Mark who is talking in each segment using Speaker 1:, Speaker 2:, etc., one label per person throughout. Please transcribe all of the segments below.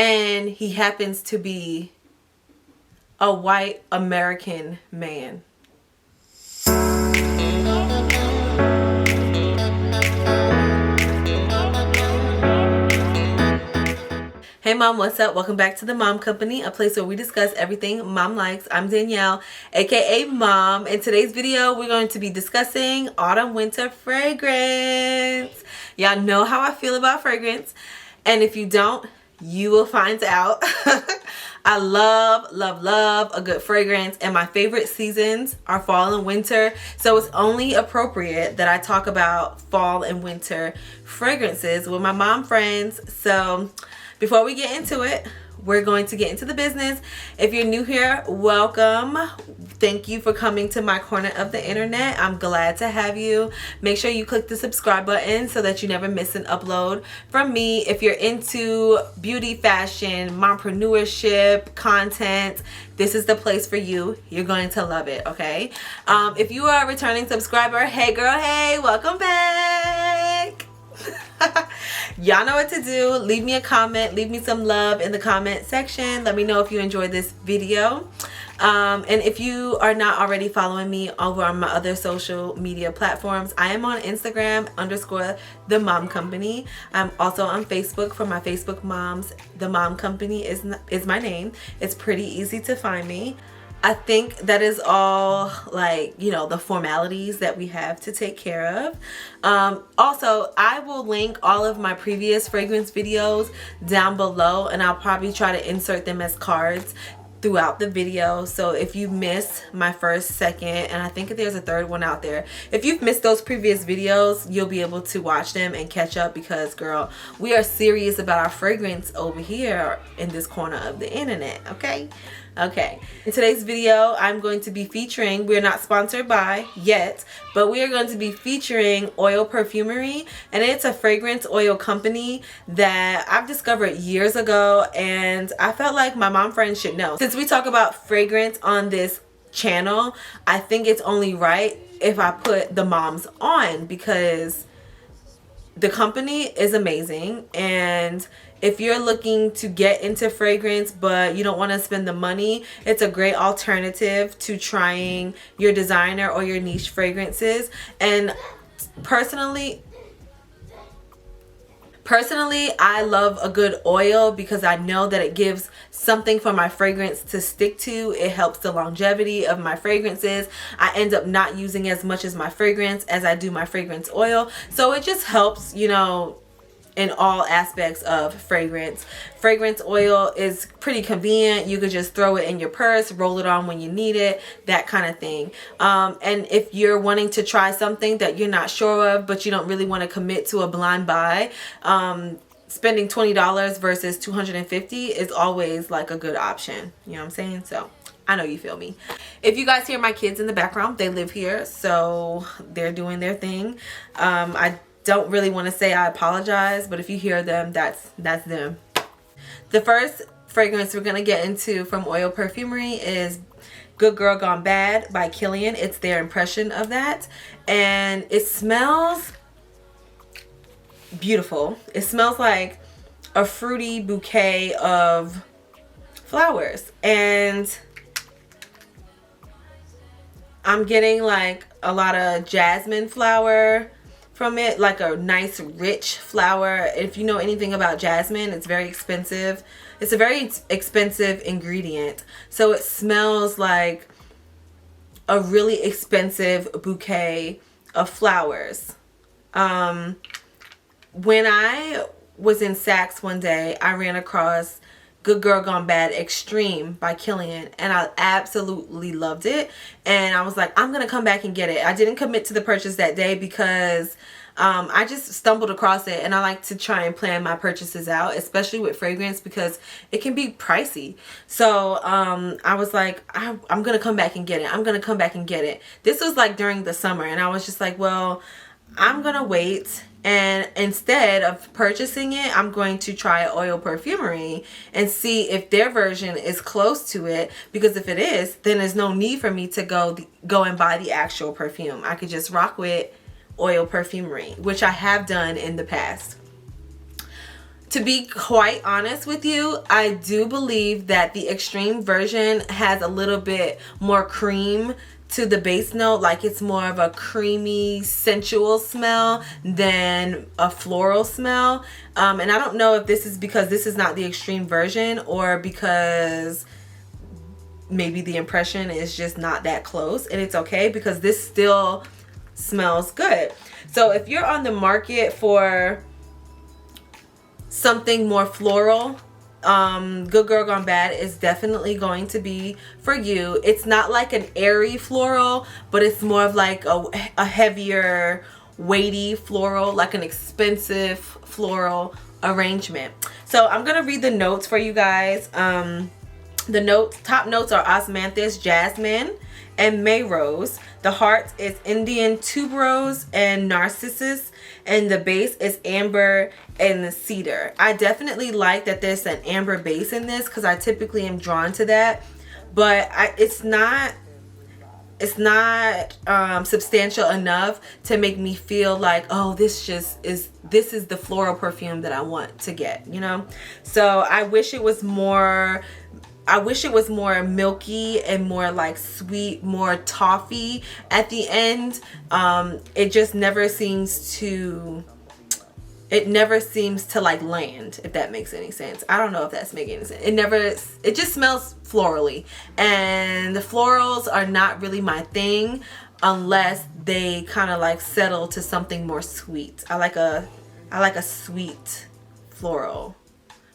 Speaker 1: and he happens to be a white American man. Hey mom, what's up? Welcome back to the Mom Company, a place where we discuss everything mom likes. I'm Danielle, aka Mom. In today's video, we're going to be discussing autumn winter fragrance. Y'all know how I feel about fragrance, and if you don't, you will find out. I love a good fragrance, and my favorite seasons are fall and winter, so it's only appropriate that I talk about fall and winter fragrances with my mom friends. So before we get into it, we're going to get into the business. If you're new here, welcome. Thank you for coming to my corner of the internet. I'm glad to have you. Make sure you click the subscribe button so that you never miss an upload from me. If you're into beauty, fashion, mompreneurship, content, this is the place for you. You're going to love it, okay? If you are a returning subscriber, hey girl, hey, welcome back. Y'all know what to do. Leave me a comment, leave me some love in the comment section. Let me know if you enjoyed this video. And if you are not already following me over on my other social media platforms, I am on Instagram _ the Mom Company. I'm also on Facebook for my Facebook moms. The Mom Company is my name. It's pretty easy to find me. I think that is all, like, you know, the formalities that we have to take care of. Also, I will link all of my previous fragrance videos down below, and I'll probably try to insert them as cards throughout the video. So if you missed my first, second, and I think there's a third one out there, if you've missed those previous videos, you'll be able to watch them and catch up, because girl, we are serious about our fragrance over here in this corner of the internet. Okay, in today's video, I'm going to be featuring, we're not sponsored by yet, but we are going to be featuring Oil Perfumery, and it's a fragrance oil company that I've discovered years ago, and I felt like my mom friends should know. Since we talk about fragrance on this channel, I think it's only right if I put the moms on, because the company is amazing. And if you're looking to get into fragrance but you don't want to spend the money, it's a great alternative to trying your designer or your niche fragrances. And personally, I love a good oil because I know that it gives something for my fragrance to stick to. It helps the longevity of my fragrances. I end up not using as much as my fragrance as I do my fragrance oil. So it just helps, you know, in all aspects of fragrance. Fragrance oil is pretty convenient. You could just throw it in your purse, roll it on when you need it, that kind of thing. And if you're wanting to try something that you're not sure of, but you don't really want to commit to a blind buy, spending $20 versus $250 is always like a good option. You know what I'm saying? So I know you feel me. If you guys hear my kids in the background, they live here, so they're doing their thing. I don't really want to say I apologize, but if you hear them, that's them. The first fragrance we're going to get into from Oil Perfumery is Good Girl Gone Bad by Kilian. It's their impression of that, and it smells beautiful. It smells like a fruity bouquet of flowers, and I'm getting like a lot of jasmine flower from it, like a nice rich flower. If you know anything about jasmine, it's very expensive. It's a very expensive ingredient, so it smells like a really expensive bouquet of flowers. When I was in Saks one day, I ran across Good Girl Gone Bad Extreme by Kilian, and I absolutely loved it, and I was like, I'm gonna come back and get it. I didn't commit to the purchase that day because I just stumbled across it, and I like to try and plan my purchases out, especially with fragrance, because it can be pricey. So I was like, I'm gonna come back and get it. I'm gonna come back and get it. This was like during the summer, and I was just like, well, I'm gonna wait, and instead of purchasing it, I'm going to try Oil Perfumery and see if their version is close to it, because if it is, then there's no need for me to go and buy the actual perfume. I could just rock with Oil Perfumery, which I have done in the past. To be quite honest with you, I do believe that the extreme version has a little bit more cream to the base note. Like it's more of a creamy, sensual smell than a floral smell. And I don't know if this is because this is not the extreme version or because maybe the impression is just not that close, and it's okay because this still smells good. So if you're on the market for something more floral, Good Girl Gone Bad is definitely going to be for you. It's not like an airy floral, but it's more of like a heavier, weighty floral, like an expensive floral arrangement. So I'm gonna read the notes for you guys. The top notes are osmanthus, jasmine, and May Rose. The heart is Indian tuberose and narcissus, and the base is amber and cedar. I definitely like that there's an amber base in this because I typically am drawn to that, but it's not substantial enough to make me feel like, oh, this is the floral perfume that I want to get, you know. So I wish it was more milky and more like sweet, more toffee at the end. It just never seems to like land, if that makes any sense. I don't know if that's making any sense. It just smells florally, and the florals are not really my thing unless they kind of like settle to something more sweet. I like a sweet floral,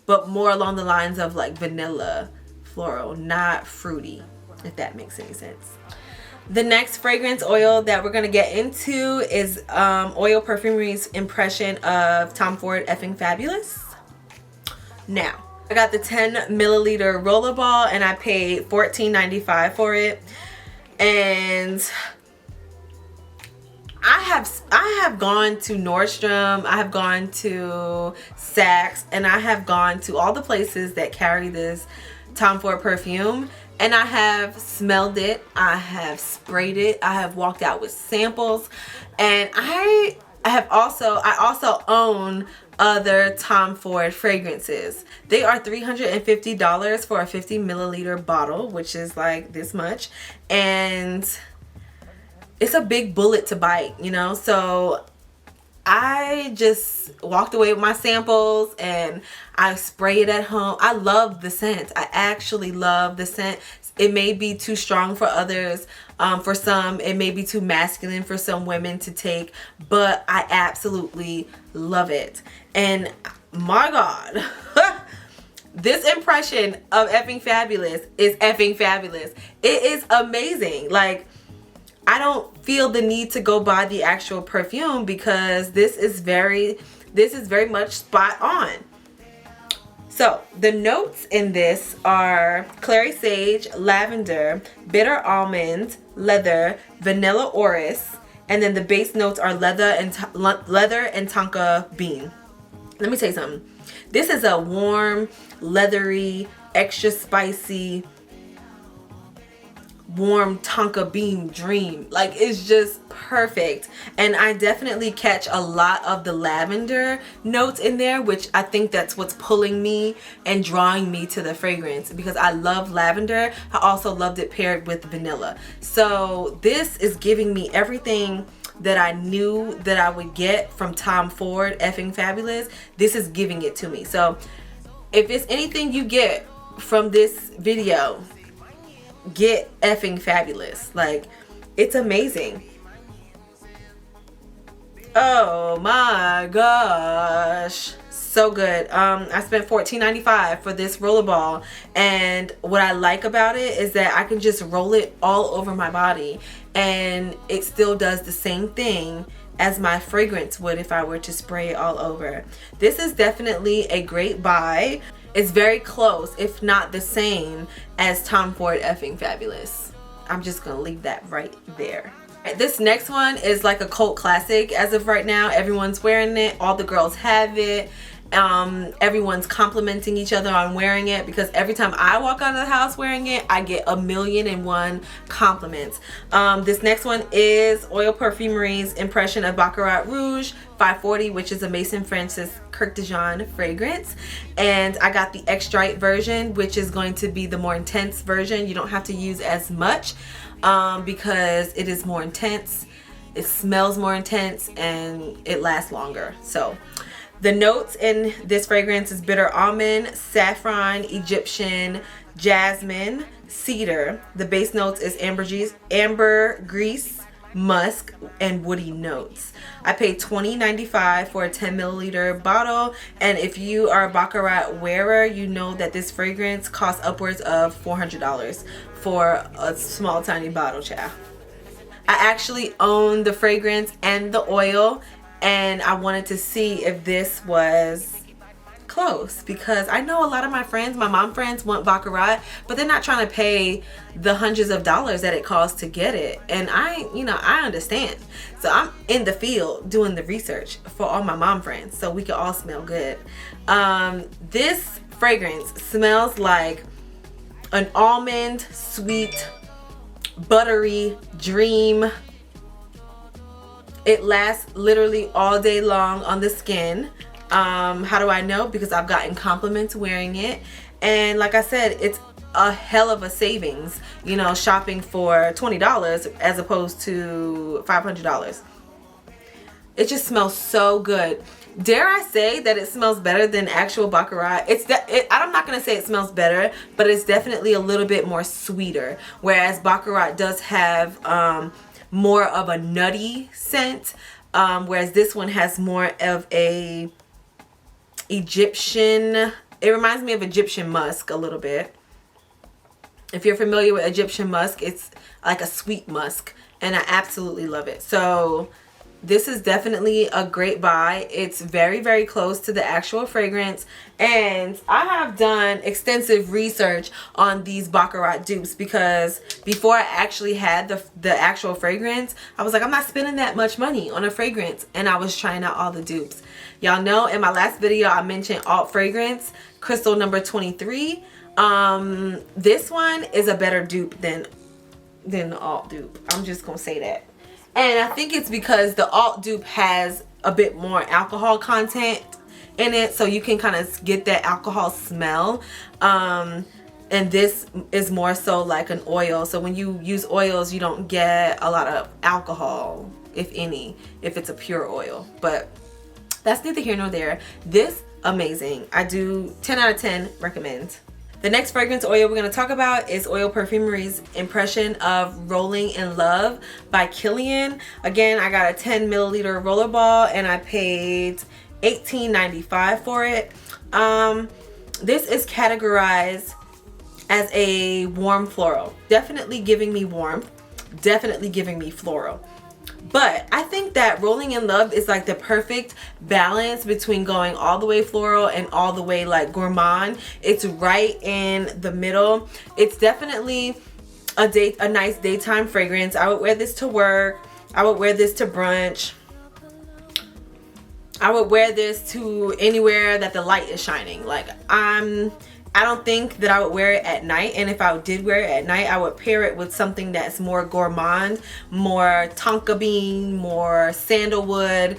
Speaker 1: but more along the lines of like vanilla floral, not fruity, if that makes any sense. The next fragrance oil that we're going to get into is Oil Perfumery's impression of Tom Ford Effing Fabulous. Now, I got the 10 milliliter rollerball and I paid $14.95 for it. And I have gone to Nordstrom, I have gone to Saks, and I have gone to all the places that carry this Tom Ford perfume, and I have smelled it, I have sprayed it, I have walked out with samples, and I also own other Tom Ford fragrances. They are $350 for a 50 milliliter bottle, which is like this much, and it's a big bullet to bite, you know. So I just walked away with my samples and I spray it at home. I love the scent. I actually love the scent. It may be too strong for others. For some, it may be too masculine for some women to take, but I absolutely love it. And my God, this impression of Effing Fabulous is effing fabulous. It is amazing. Like, I don't feel the need to go buy the actual perfume because this is very much spot on. So the notes in this are clary sage, lavender, bitter almond, leather, vanilla orris, and then the base notes are leather and tonka bean. Let me tell you something. This is a warm, leathery, extra spicy, warm tonka bean dream. Like, it's just perfect. And I definitely catch a lot of the lavender notes in there, which I think that's what's pulling me and drawing me to the fragrance, because I love lavender. I also loved it paired with vanilla. So this is giving me everything that I knew that I would get from Tom Ford Effing Fabulous. This is giving it to me. So if it's anything you get from this video, get Effing Fabulous. Like, it's amazing. Oh my gosh, so good. I spent $14.95 for this rollerball, and what I like about it is that I can just roll it all over my body and it still does the same thing as my fragrance would if I were to spray it all over. This is definitely a great buy. It's very close, if not the same, as Tom Ford Effing Fabulous. I'm just gonna leave that right there. This next one is like a cult classic as of right now. Everyone's wearing it, all the girls have it, Everyone's complimenting each other on wearing it, because every time I walk out of the house wearing it, I get 1,000,001 compliments. This next one is Oil Perfumery's impression of Baccarat Rouge 540, which is a Maison Francis Kirk de Jean fragrance, and I got the extra version, which is going to be the more intense version. You don't have to use as much because it is more intense, it smells more intense, and it lasts longer. So the notes in this fragrance is bitter almond, saffron, Egyptian, jasmine, cedar. The base notes is ambergris, musk, and woody notes. I paid $20.95 for a 10 milliliter bottle, and if you are a Baccarat wearer, you know that this fragrance costs upwards of $400 for a small tiny bottle, child. I actually own the fragrance and the oil, and I wanted to see if this was close, because I know a lot of my friends, my mom friends, want Baccarat, but they're not trying to pay the hundreds of dollars that it costs to get it. And I understand. So I'm in the field doing the research for all my mom friends so we can all smell good. This fragrance smells like an almond, sweet, buttery dream. It lasts literally all day long on the skin. How do I know? Because I've gotten compliments wearing it, and like I said, it's a hell of a savings, you know, shopping for $20 as opposed to $500. It just smells so good. Dare I say that it smells better than actual Baccarat? I'm not going to say it smells better, but it's definitely a little bit more sweeter, whereas Baccarat does have more of a nutty scent, whereas this one has more of a Egyptian, it reminds me of Egyptian musk a little bit. If you're familiar with Egyptian musk, it's like a sweet musk, and I absolutely love it. So this is definitely a great buy. It's very, very close to the actual fragrance, and I have done extensive research on these Baccarat dupes, because before I actually had the actual fragrance, I was like, I'm not spending that much money on a fragrance, and I was trying out all the dupes. Y'all know in my last video I mentioned Alt Fragrance Crystal number 23. This one is a better dupe than the Alt dupe. I'm just gonna say that. And I think it's because the Alt dupe has a bit more alcohol content in it, so you can kind of get that alcohol smell. And this is more so like an oil. So when you use oils, you don't get a lot of alcohol, if any, if it's a pure oil. But that's neither here nor there. This, amazing. I do 10 out of 10 recommend. The next fragrance oil we're going to talk about is Oil Perfumery's impression of Rolling in Love by Kilian. Again, I got a 10 milliliter rollerball, and I paid $18.95 for it. This is categorized as a warm floral. Definitely giving me warmth. Definitely giving me floral. But I think that Rolling in Love is like the perfect balance between going all the way floral and all the way like gourmand. It's right in the middle. It's definitely a nice daytime fragrance. I would wear this to work. I would wear this to brunch. I would wear this to anywhere that the light is shining. Like I don't think that I would wear it at night, and if I did wear it at night, I would pair it with something that's more gourmand, more tonka bean, more sandalwood.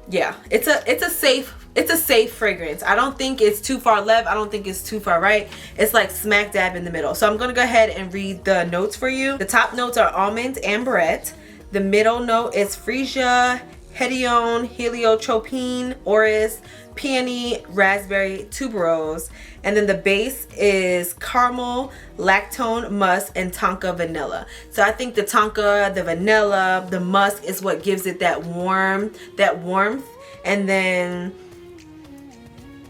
Speaker 1: Yeah, it's a safe fragrance. I don't think it's too far left. I don't think it's too far right. It's like smack dab in the middle. So I'm gonna go ahead and read the notes for you. The top notes are almond and barrette. The middle note is freesia, hedione, heliotropine, orris, peony, raspberry, tuberose, and then the base is caramel, lactone, musk, and tonka vanilla. So I think the tonka, the vanilla, the musk is what gives it that warmth. And then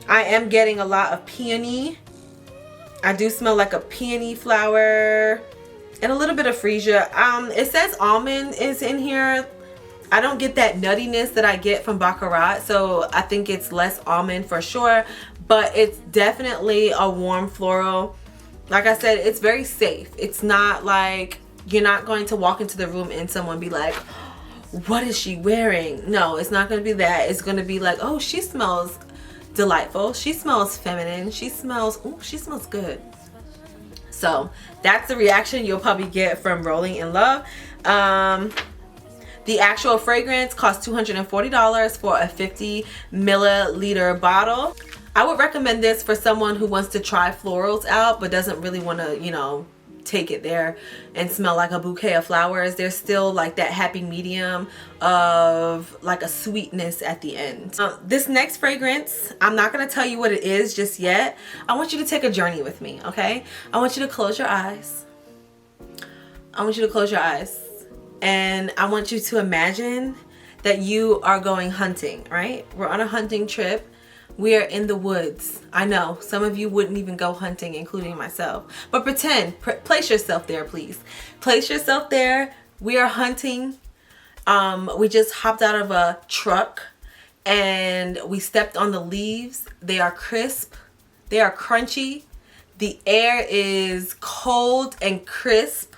Speaker 1: I am getting a lot of peony. I do smell like a peony flower and a little bit of freesia. It says almond is in here. I don't get that nuttiness that I get from Baccarat, so I think it's less almond for sure, but it's definitely a warm floral. Like I said, it's very safe. It's not like you're not going to walk into the room and someone be like, what is she wearing? No, it's not going to be that. It's going to be like, oh, she smells delightful. She smells feminine. She smells, oh, she smells good. So that's the reaction you'll probably get from Rolling in Love. The actual fragrance costs $240 for a 50 milliliter bottle. I would recommend this for someone who wants to try florals out but doesn't really want to, you know, take it there and smell like a bouquet of flowers. There's still like that happy medium of like a sweetness at the end. This next fragrance, I'm not going to tell you what it is just yet. I want you to take a journey with me, okay? I want you to close your eyes. I want you to close your eyes. And I want you to imagine that you are going hunting, right? We're on a hunting trip. We are in the woods. I know some of you wouldn't even go hunting, including myself. But pretend, place yourself there, please. Place yourself there. We are hunting. We just hopped out of a truck and we stepped on the leaves. They are crisp. They are crunchy. The air is cold and crisp,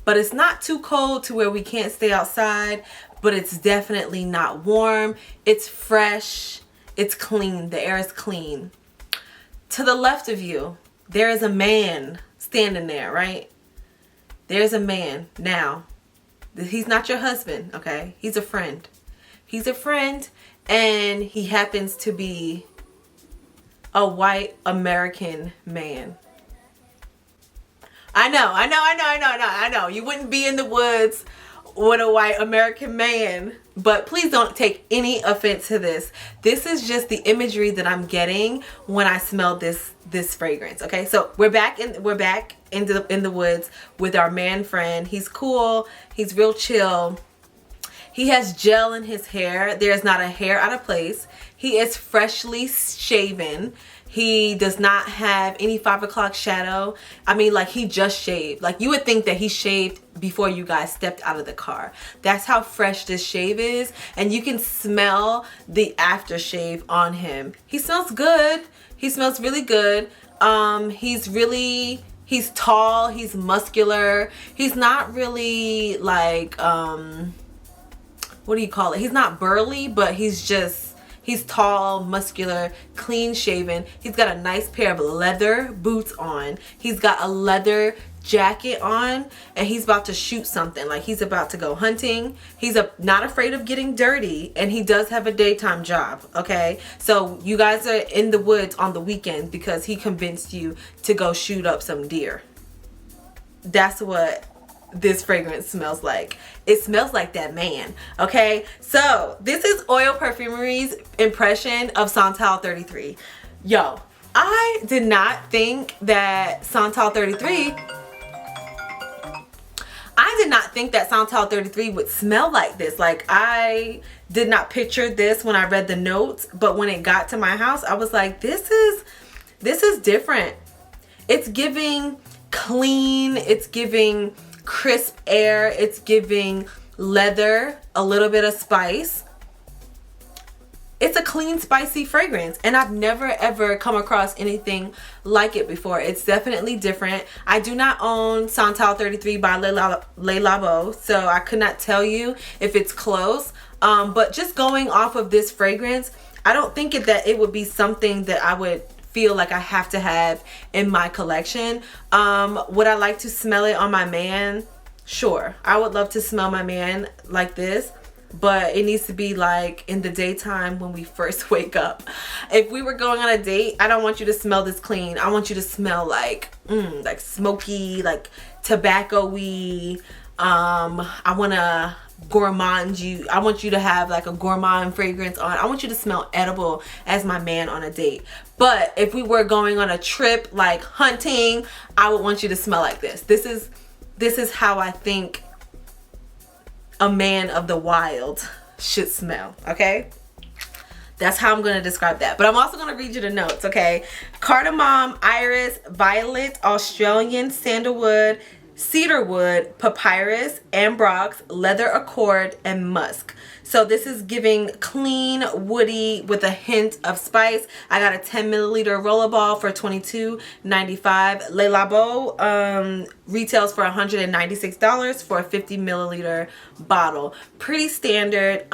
Speaker 1: but it's not too cold to where we can't stay outside, but it's definitely not warm. It's fresh. It's clean. The air is clean. To the left of you, there is a man standing there, right? There's a man. Now, he's not your husband, okay? He's a friend. He's a friend, and he happens to be a white American man. I know. You wouldn't be in the woods with a white American man, but please don't take any offense to this. This is just the imagery that I'm getting when I smell this fragrance. Okay, so we're back in the woods with our man friend. He's cool. He's real chill. He has gel in his hair. There's not a hair out of place. He is freshly shaven. He does not have any 5 o'clock shadow. I mean, like, he just shaved. Like, you would think that he shaved before you guys stepped out of the car. That's how fresh this shave is. And you can smell the aftershave on him. He smells good. He smells really good. He's tall. He's muscular. He's not really like, what do you call it? He's not burly, but he's tall, muscular, clean shaven. He's got a nice pair of leather boots on. He's got a leather jacket on, and he's about to shoot something. Like, he's about to go hunting. He's not afraid of getting dirty, and he does have a daytime job, okay? So you guys are in the woods on the weekend because he convinced you to go shoot up some deer. That's what this fragrance smells like. It smells like that man. Okay, so this is Oil Perfumery's impression of Santal 33. Yo, I did not think that Santal 33 would smell like this. Like, I did not picture this when I read the notes, but when it got to my house, I was like, this is different. It's giving clean, it's giving crisp air, it's giving leather, a little bit of spice. It's a clean, spicy fragrance, and I've never ever come across anything like it before. It's definitely different. I do not own Santal 33 by Le Labo, so I could not tell you if it's close, but just going off of this fragrance, I don't think that it would be something that I would feel like I have to have in my collection. Would I like to smell it on my man? Sure, I would love to smell my man like this, but it needs to be like in the daytime when we first wake up. If we were going on a date, I don't want you to smell this clean. I want you to smell like smoky, like tobacco-y. I want to gourmand you. I want you to have like a gourmand fragrance on. I want you to smell edible as my man on a date. But if we were going on a trip like hunting, I would want you to smell like this. This is how I think a man of the wild should smell, okay? That's how I'm going to describe that. But I'm also going to read you the notes, okay? Cardamom, iris, violet, Australian, sandalwood, cedarwood, papyrus, ambrox, leather accord, and musk. So this is giving clean, woody with a hint of spice. I got a 10 milliliter rollerball for $22.95. Le Labo retails for $196 for a 50 milliliter bottle. Pretty standard.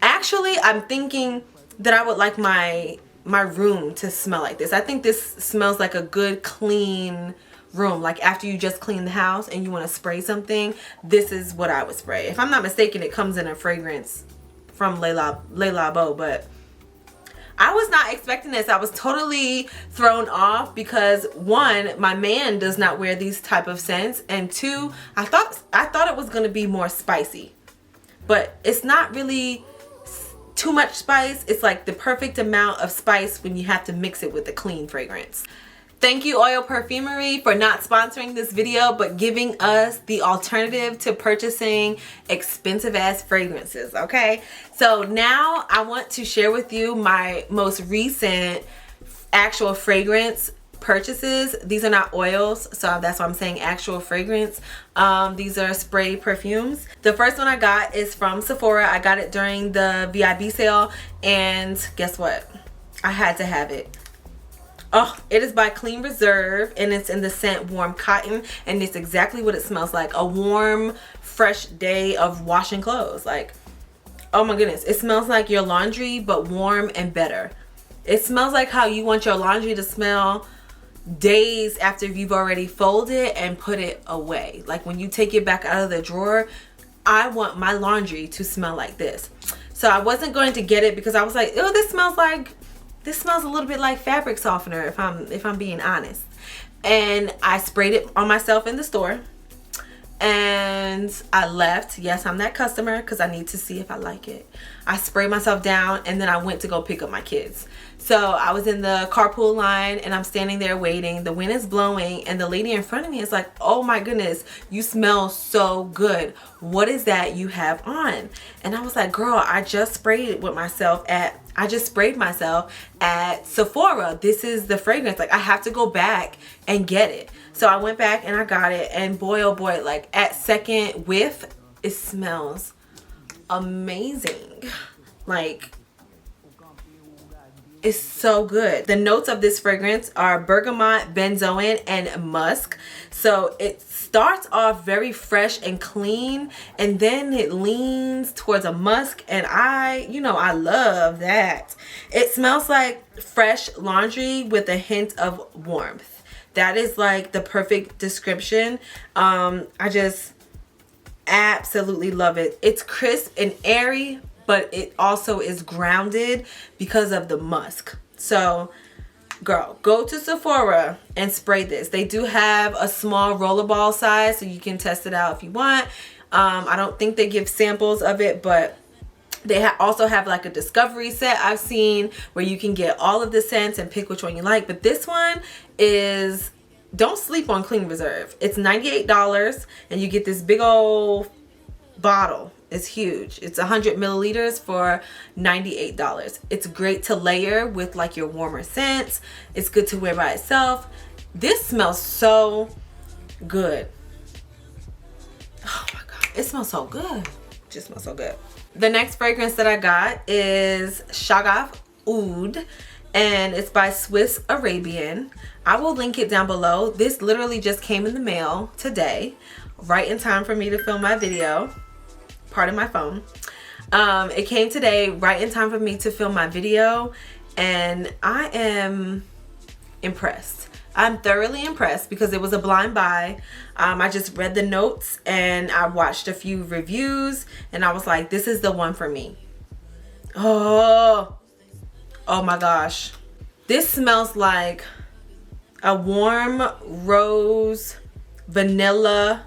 Speaker 1: Actually, I'm thinking that I would like my room to smell like this. I think this smells like a good, clean room. Like after you just clean the house and you want to spray something, this is what I would spray. If I'm not mistaken, it comes in a fragrance from Le Labo, but I was not expecting this. I was totally thrown off because one, my man does not wear these type of scents, and two, I thought it was going to be more spicy, but it's not really too much spice. It's like the perfect amount of spice when you have to mix it with a clean fragrance. Thank you, Oil Perfumery, for not sponsoring this video, but giving us the alternative to purchasing expensive ass fragrances, okay? So now I want to share with you my most recent actual fragrance purchases. These are not oils, so that's why I'm saying actual fragrance. These are spray perfumes. The first one I got is from Sephora. I got it during the VIB sale, and guess what? I had to have it. Oh, it is by Clean Reserve, and it's in the scent Warm Cotton, and it's exactly what it smells like. A warm, fresh day of washing clothes. Like, oh my goodness. It smells like your laundry, but warm and better. It smells like how you want your laundry to smell days after you've already folded and put it away. Like when you take it back out of the drawer, I want my laundry to smell like this. So I wasn't going to get it because I was like, oh, this smells a little bit like fabric softener, if I'm being honest. And I sprayed it on myself in the store, and I left. Yes, I'm that customer because I need to see if I like it. I sprayed myself down, and then I went to go pick up my kids. So I was in the carpool line, and I'm standing there waiting. The wind is blowing, and the lady in front of me is like, oh my goodness, you smell so good. What is that you have on? And I was like, girl, I just sprayed myself at Sephora. This is the fragrance. Like, I have to go back and get it. So I went back and I got it, and boy oh boy, like at second whiff, it smells amazing. Like, it's so good. The notes of this fragrance are bergamot, benzoin, and musk. So it starts off very fresh and clean, and then it leans towards a musk, and I love that. It smells like fresh laundry with a hint of warmth. That is like the perfect description. I just absolutely love it. It's crisp and airy, but it also is grounded because of the musk. So girl, go to Sephora and spray this. They do have a small rollerball size, so you can test it out if you want. I don't think they give samples of it, but they also have like a discovery set I've seen where you can get all of the scents and pick which one you like. But this one is, don't sleep on Clean Reserve. It's $98, and you get this big old bottle. It's huge. It's 100 milliliters for $98. It's great to layer with like your warmer scents. It's good to wear by itself. This smells so good. Oh my god, it smells so good. It just smells so good. The next fragrance that I got is Shagaf Oud, and it's by Swiss Arabian. I will link it down below. This literally just came in the mail today, right in time for me to film my video. Pardon my phone. It came today right in time for me to film my video, and I am impressed. I'm thoroughly impressed because it was a blind buy. I just read the notes and I watched a few reviews, and I was like, this is the one for me. Oh my gosh. This smells like a warm rose vanilla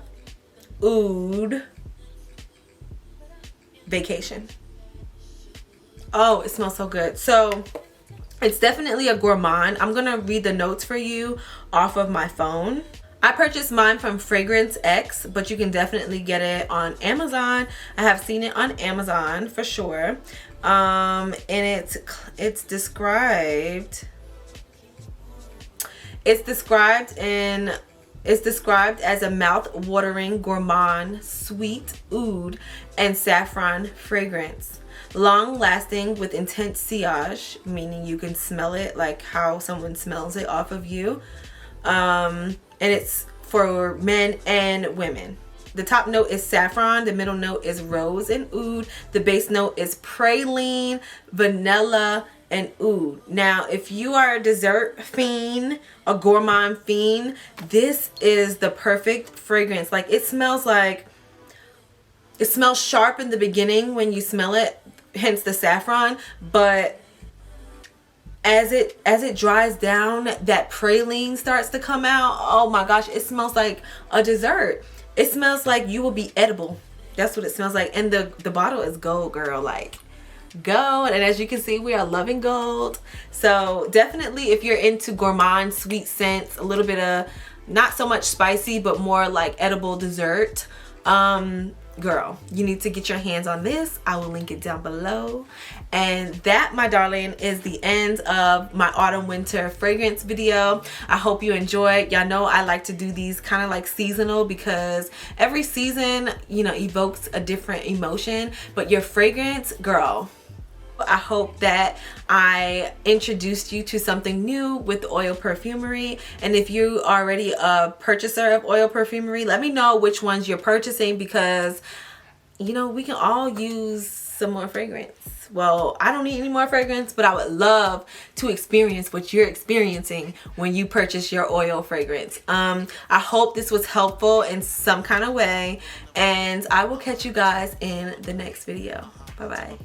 Speaker 1: oud vacation. Oh, it smells so good. So it's definitely a gourmand. I'm gonna read the notes for you off of my phone. I purchased mine from Fragrance X, but you can definitely get it on Amazon. I have seen it on Amazon for sure. And it's described in It's described as a mouth-watering gourmand sweet oud and saffron fragrance. Long-lasting with intense sillage, meaning you can smell it like how someone smells it off of you. And it's for men and women. The top note is saffron, the middle note is rose and oud, the base note is praline, vanilla, and oud. Now, if you are a dessert fiend, a gourmand fiend, this is the perfect fragrance. Like, it smells sharp in the beginning when you smell it, hence the saffron, but as it dries down, that praline starts to come out. Oh my gosh, it smells like a dessert. It smells like you will be edible. That's what it smells like. And the bottle is gold, girl, like gold. And as you can see, we are loving gold. So definitely, if you're into gourmand sweet scents, a little bit of not so much spicy but more like edible dessert, girl, you need to get your hands on this. I will link it down below. And that, my darling, is the end of my autumn winter fragrance video. I hope you enjoyed. Y'all know I like to do these kind of like seasonal, because every season, you know, evokes a different emotion. But your fragrance, girl, I hope that I introduced you to something new with oil perfumery. And if you are already a purchaser of oil perfumery, let me know which ones you're purchasing, because, you know, we can all use some more fragrance. Well, I don't need any more fragrance, but I would love to experience what you're experiencing when you purchase your oil fragrance. I hope this was helpful in some kind of way, and I will catch you guys in the next video. Bye-bye.